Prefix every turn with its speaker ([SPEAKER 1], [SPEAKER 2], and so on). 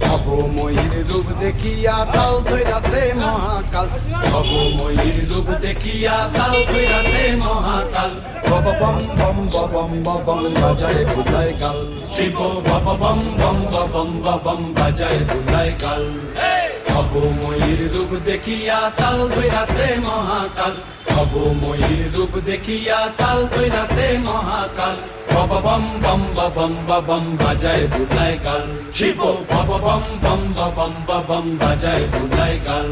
[SPEAKER 1] ভব ময়ূর রূপ দেখিয়া তাল ধৈরাছে মহাকাল, ভব ময়ূর রূপ দেখিয়া তাল ধৈরাছে মহাকাল। বব বম বম বম বম বাজায় বুলায় গাল, শিব বব বম বম বম বম বাজায় বুলায় গাল। ভব ময়ূর রূপ দেখিয়া তাল ধৈরাছে মহাকাল, ভব ময়ূর রূপ দেখিয়া তাল ধৈরাছে মহাকাল। বব বম বম বম বম বাজায় বুলায় গাল, শিব বব বম বম বম বম বাজায় বুলায় গাল।